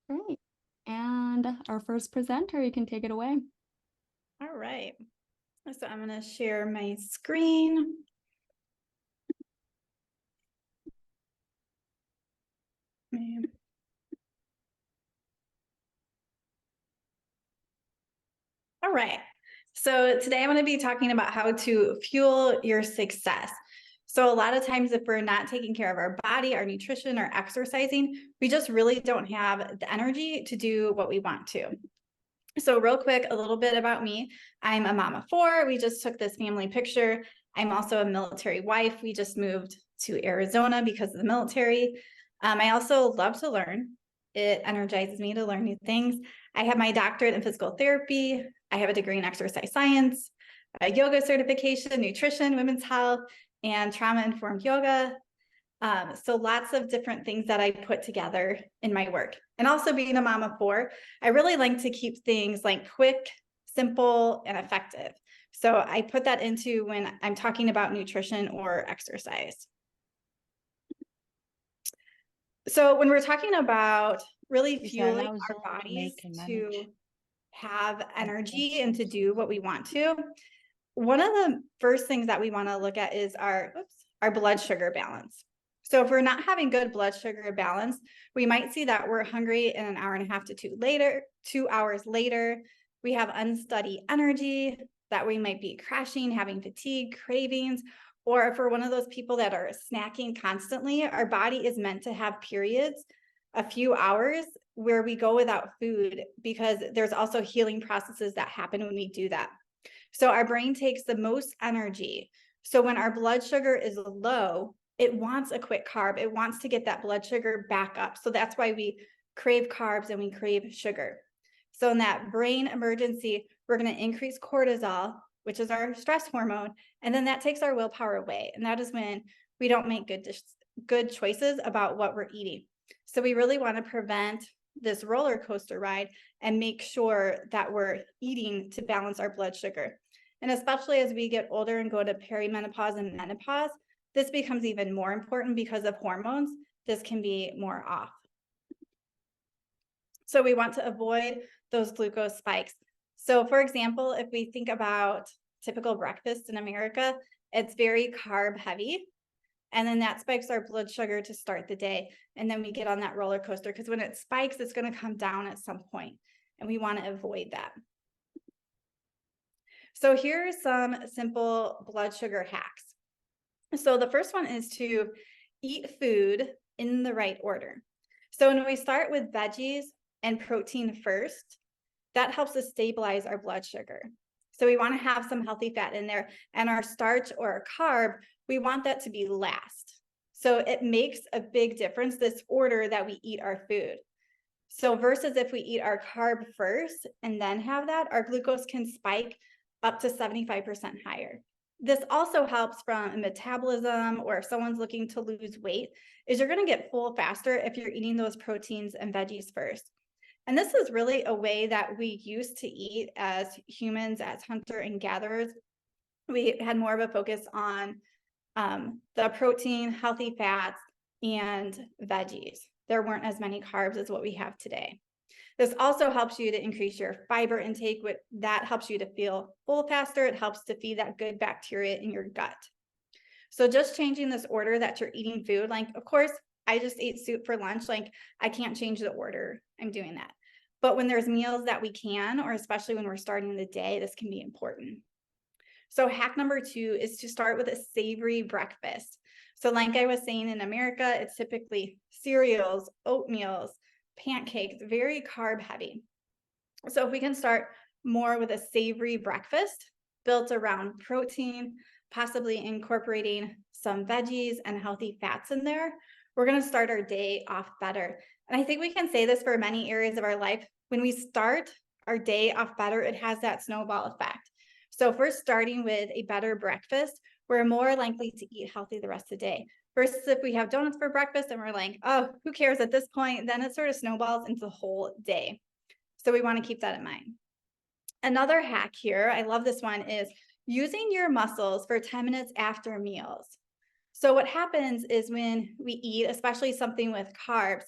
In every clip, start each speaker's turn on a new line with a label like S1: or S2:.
S1: Great. And our first presenter, you can take it away.
S2: All right. So I'm going to share my screen. All right. So today I'm going to be talking about how to fuel your success. So a lot of times if we're not taking care of our body, our nutrition, or exercising, we just really don't have the energy to do what we want to. So real quick, a little bit about me. I'm a mom of four. We just took this family picture. I'm also a military wife. We just moved to Arizona because of the military. I also love to learn. It energizes me to learn new things. I have my doctorate in physical therapy. I have a degree in exercise science, a yoga certification, nutrition, women's health, and trauma-informed yoga. So lots of different things that I put together in my work. And also being a mom of four, I really like to keep things like quick, simple, and effective. So I put that into when I'm talking about nutrition or exercise. So when we're talking about really fueling our bodies to have energy and to do what we want to, one of the first things that we want to look at is our blood sugar balance. So if we're not having good blood sugar balance, we might see that we're hungry in an hour and a half to 2 hours later. We have unsteady energy, that we might be crashing, having fatigue, cravings, or if we're one of those people that are snacking constantly, our body is meant to have periods, a few hours where we go without food because there's also healing processes that happen when we do that. So our brain takes the most energy. So when our blood sugar is low, it wants a quick carb. It wants to get that blood sugar back up. So that's why we crave carbs and we crave sugar. So in that brain emergency, we're going to increase cortisol, which is our stress hormone, and then that takes our willpower away. And that is when we don't make good choices about what we're eating. So we really want to prevent this roller coaster ride and make sure that we're eating to balance our blood sugar. And especially as we get older and go to perimenopause and menopause, this becomes even more important because of hormones. This can be more off. So we want to avoid those glucose spikes. So for example, if we think about typical breakfast in America, it's very carb heavy. And then that spikes our blood sugar to start the day. And then we get on that roller coaster because when it spikes, it's going to come down at some point, and we want to avoid that. So here are some simple blood sugar hacks. So the first one is to eat food in the right order. So when we start with veggies and protein first, that helps us stabilize our blood sugar. So we want to have some healthy fat in there, and our starch or our carb, we want that to be last. So it makes a big difference, this order that we eat our food. So versus if we eat our carb first and then have that, our glucose can spike up to 75% higher. This also helps from metabolism, or if someone's looking to lose weight, is you're going to get full faster if you're eating those proteins and veggies first. And this is really a way that we used to eat as humans, as hunter and gatherers. We had more of a focus on the protein, healthy fats, and veggies. There weren't as many carbs as what we have today. This also helps you to increase your fiber intake. That helps you to feel full faster. It helps to feed that good bacteria in your gut. So just changing this order that you're eating food, like, of course, I just ate soup for lunch. Like, I can't change the order I'm doing that. But when there's meals that we can, or especially when we're starting the day, this can be important. So hack number 2 is to start with a savory breakfast. So like I was saying, in America, it's typically cereals, oatmeals, pancakes, very carb heavy. So if we can start more with a savory breakfast built around protein, possibly incorporating some veggies and healthy fats in there, we're going to start our day off better. And I think we can say this for many areas of our life. When we start our day off better, it has that snowball effect. So if we're starting with a better breakfast, we're more likely to eat healthy the rest of the day. Versus if we have donuts for breakfast and we're like, oh, who cares at this point, then it sort of snowballs into the whole day. So we want to keep that in mind. Another hack here, I love this one, is using your muscles for 10 minutes after meals. So what happens is when we eat, especially something with carbs,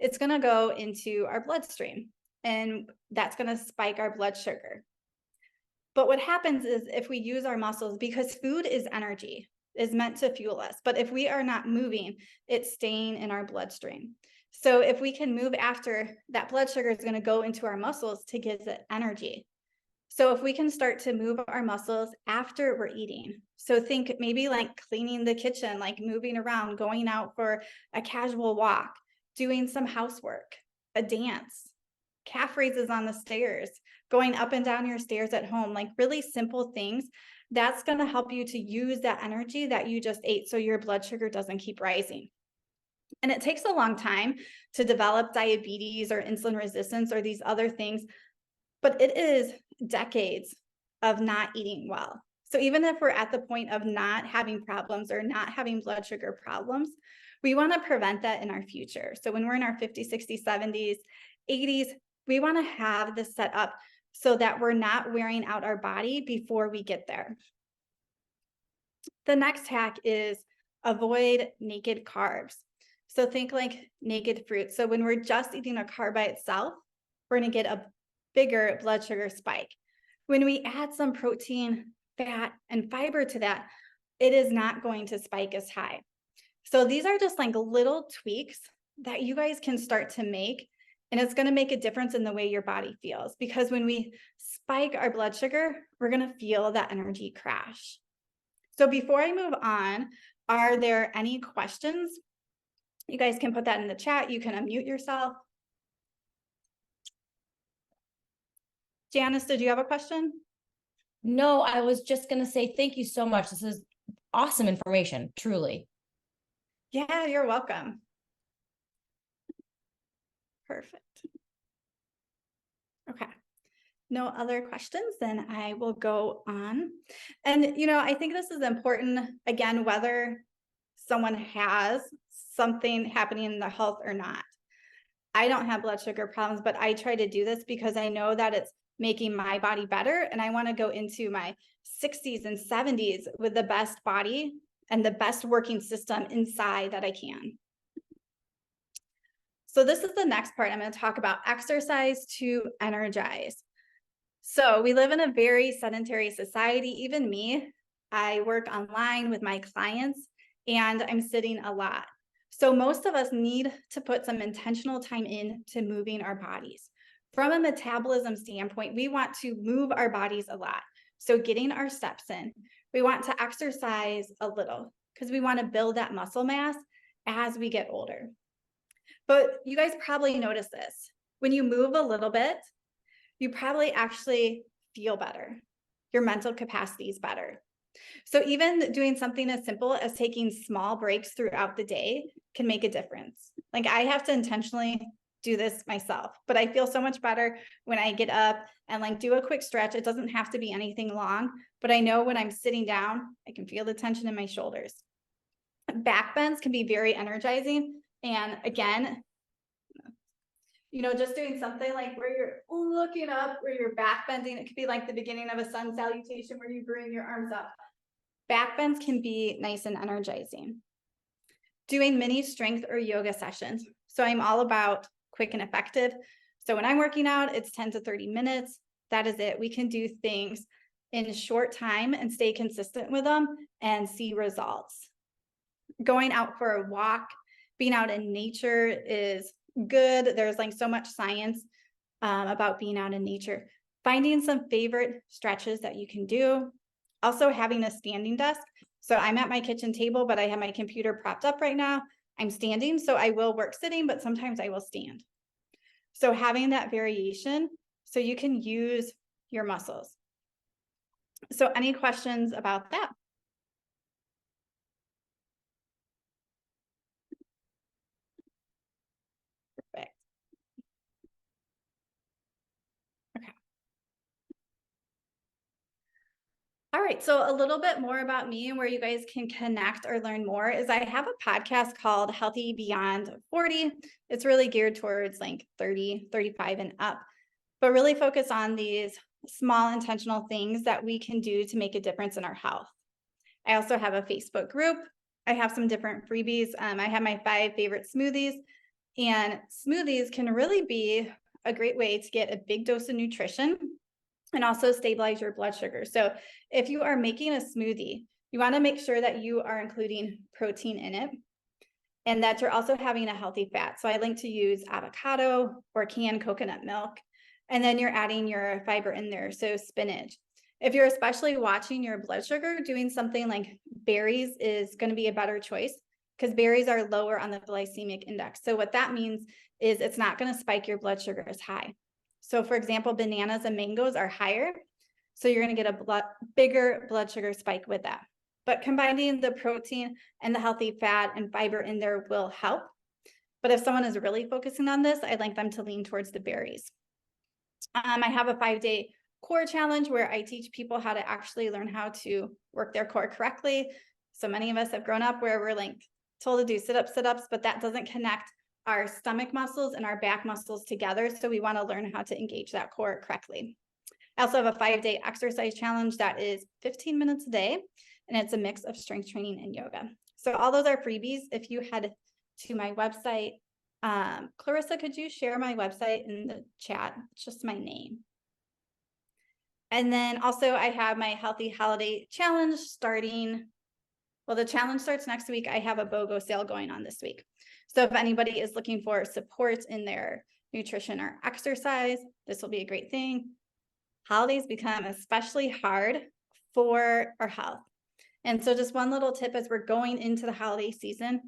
S2: it's going to go into our bloodstream, and that's going to spike our blood sugar. But what happens is if we use our muscles, because food is energy, is meant to fuel us, but if we are not moving, it's staying in our bloodstream. So if we can move after, that blood sugar is going to go into our muscles to give it energy. So if we can start to move our muscles after we're eating, so think maybe like cleaning the kitchen, like moving around, going out for a casual walk, doing some housework, a dance, calf raises on the stairs, going up and down your stairs at home, like really simple things. That's going to help you to use that energy that you just ate so your blood sugar doesn't keep rising. And it takes a long time to develop diabetes or insulin resistance or these other things, but it is decades of not eating well. So even if we're at the point of not having problems or not having blood sugar problems, we want to prevent that in our future. So when we're in our 50s, 60s, 70s, 80s, we want to have this set up so that we're not wearing out our body before we get there. The next hack is avoid naked carbs. So think like naked fruit. So when we're just eating a carb by itself, we're going to get a bigger blood sugar spike. When we add some protein, fat, and fiber to that, it is not going to spike as high. So these are just like little tweaks that you guys can start to make, and it's going to make a difference in the way your body feels, because when we spike our blood sugar, we're going to feel that energy crash. So before I move on, are there any questions? You guys can put that in the chat. You can unmute yourself. Janice, did you have a question?
S3: No, I was just going to say thank you so much. This is awesome information, truly.
S2: Yeah, you're welcome. Perfect. Okay. No other questions, then I will go on. And, I think this is important, again, whether someone has something happening in their health or not. I don't have blood sugar problems, but I try to do this because I know that it's making my body better. And I want to go into my 60s and 70s with the best body and the best working system inside that I can. So this is the next part. I'm going to talk about exercise to energize. So we live in a very sedentary society. Even me, I work online with my clients and I'm sitting a lot. So most of us need to put some intentional time into moving our bodies. From a metabolism standpoint, we want to move our bodies a lot. So getting our steps in, we want to exercise a little because we want to build that muscle mass as we get older. But you guys probably notice this. When you move a little bit, you probably actually feel better. Your mental capacity is better. So even doing something as simple as taking small breaks throughout the day can make a difference. Like I have to intentionally do this myself, but I feel so much better when I get up and like do a quick stretch. It doesn't have to be anything long, but I know when I'm sitting down, I can feel the tension in my shoulders. Back bends can be very energizing. And again, just doing something like where you're looking up, where you're back bending. It could be like the beginning of a sun salutation where you bring your arms up. Back bends can be nice and energizing. Doing mini strength or yoga sessions. So I'm all about quick and effective. So when I'm working out, it's 10 to 30 minutes. That is it. We can do things in a short time and stay consistent with them and see results. Going out for a walk, being out in nature is good. There's like so much science about being out in nature. Finding some favorite stretches that you can do. Also having a standing desk. So I'm at my kitchen table, but I have my computer propped up right now. I'm standing, so I will work sitting, but sometimes I will stand. So having that variation so you can use your muscles. So any questions about that? Perfect. Okay. All right, so a little bit more about me and where you guys can connect or learn more is I have a podcast called Healthy Beyond 40. It's really geared towards like 30, 35 and up, but really focus on these small intentional things that we can do to make a difference in our health. I also have a Facebook group. I have some different freebies. I have my 5 favorite smoothies. And smoothies can really be a great way to get a big dose of nutrition and also stabilize your blood sugar. So if you are making a smoothie, you want to make sure that you are including protein in it and that you're also having a healthy fat. So I like to use avocado or canned coconut milk, and then you're adding your fiber in there. So spinach. If you're especially watching your blood sugar, doing something like berries is going to be a better choice because berries are lower on the glycemic index. So what that means is it's not going to spike your blood sugar as high. So for example, bananas and mangoes are higher. So you're going to get a bigger blood sugar spike with that. But combining the protein and the healthy fat and fiber in there will help. But if someone is really focusing on this, I'd like them to lean towards the berries. I have a 5-day core challenge where I teach people how to actually learn how to work their core correctly. So many of us have grown up where we're like told to do sit-ups, but that doesn't connect our stomach muscles and our back muscles together. So we want to learn how to engage that core correctly. I also have a 5-day exercise challenge that is 15 minutes a day, and it's a mix of strength training and yoga. So all those are freebies. If you head to my website, Clarissa, could you share my website in the chat? It's just my name. And then also I have my Healthy Holiday Challenge starting. Well, the challenge starts next week. I have a BOGO sale going on this week. So if anybody is looking for support in their nutrition or exercise, this will be a great thing. Holidays become especially hard for our health. And so just one little tip as we're going into the holiday season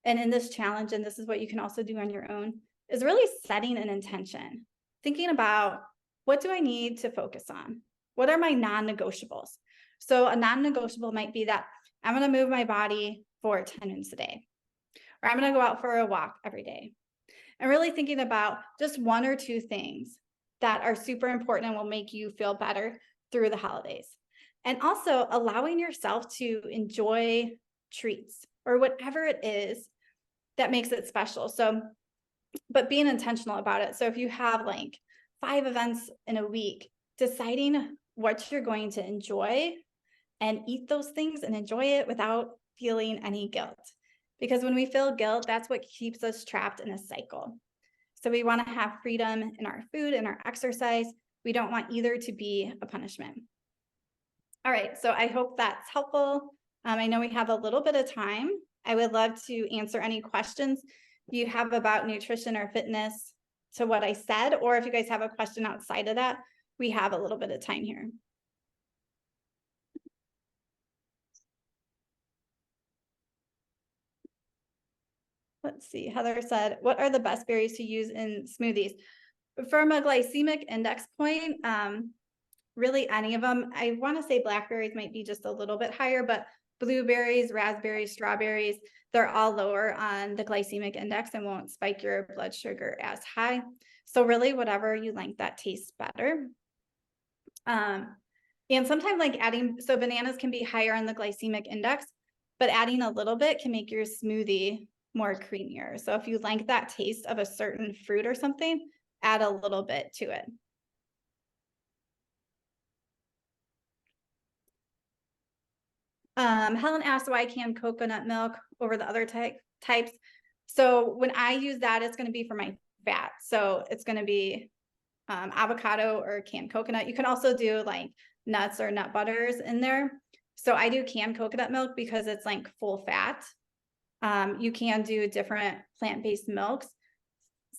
S2: and in this challenge, and this is what you can also do on your own, is really setting an intention, thinking about what do I need to focus on? What are my non-negotiables? So a non-negotiable might be that I'm going to move my body for 10 minutes a day, or I'm going to go out for a walk every day. And really thinking about just 1 or 2 things that are super important and will make you feel better through the holidays. And also allowing yourself to enjoy treats or whatever it is that makes it special. So, but being intentional about it. So if you have like 5 events in a week, deciding what you're going to enjoy and eat those things and enjoy it without feeling any guilt. Because when we feel guilt, that's what keeps us trapped in a cycle. So we want to have freedom in our food and our exercise. We don't want either to be a punishment. All right, so I hope that's helpful. I know we have a little bit of time. I would love to answer any questions you have about nutrition or fitness to what I said, or if you guys have a question outside of that, we have a little bit of time here. Let's see, Heather said, what are the best berries to use in smoothies? From a glycemic index point, really any of them. I want to say blackberries might be just a little bit higher, but blueberries, raspberries, strawberries, they're all lower on the glycemic index and won't spike your blood sugar as high. So really whatever you like that tastes better. And sometimes like adding, so bananas can be higher on the glycemic index, but adding a little bit can make your smoothie more creamier. So if you like that taste of a certain fruit or something, add a little bit to it. Helen asked why canned coconut milk over the other types. So when I use that, it's going to be for my fat. So it's going to be avocado or canned coconut. You can also do like nuts or nut butters in there. So I do canned coconut milk because it's like full fat. You can do different plant-based milks.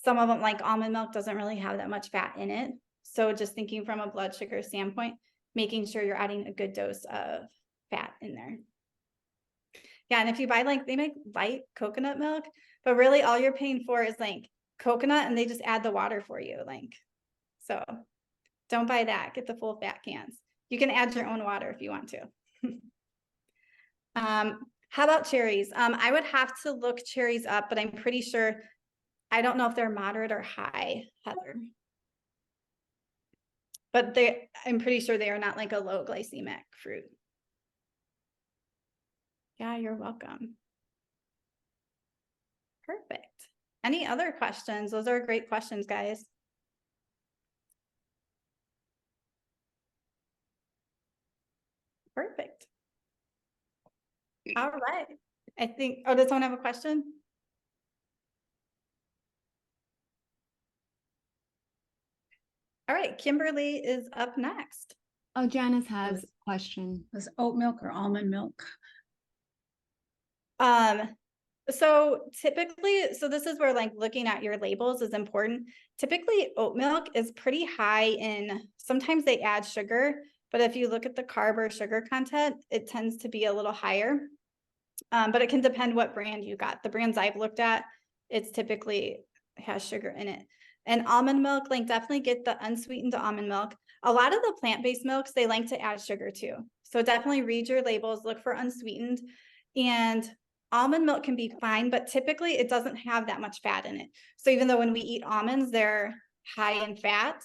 S2: Some of them, like almond milk, doesn't really have that much fat in it. So just thinking from a blood sugar standpoint, making sure you're adding a good dose of fat in there. Yeah, and if you buy like, they make light coconut milk, but really all you're paying for is like coconut and they just add the water for you. Like, so don't buy that, get the full fat cans. You can add your own water if you want to. How about cherries? I would have to look cherries up, but I'm pretty sure, I don't know if they're moderate or high, Heather. But I'm pretty sure they are not like a low glycemic fruit. Yeah, you're welcome. Perfect. Any other questions? Those are great questions, guys. Perfect. All right. I think, oh, does someone have a question? All right, Kimberly is up next.
S1: Oh, Janice has a question.
S4: Was oat milk or almond milk?
S2: So typically, so this is where like looking at your labels is important. Typically oat milk is pretty high in, sometimes they add sugar, but if you look at the carb or sugar content, it tends to be a little higher. But it can depend what brand you got. The brands I've looked at, it's typically has sugar in it. And almond milk, like definitely get the unsweetened almond milk. A lot of the plant-based milks, they like to add sugar too. So definitely read your labels, look for unsweetened. And almond milk can be fine, but typically it doesn't have that much fat in it. So even though when we eat almonds, they're high in fat,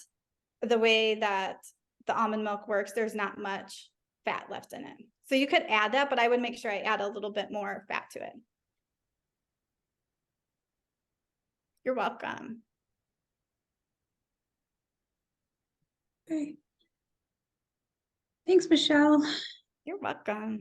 S2: the way that the almond milk works, there's not much fat left in it. So you could add that, but I would make sure I add a little bit more fat to it. You're welcome.
S4: Okay. Thanks, Michelle.
S2: You're welcome.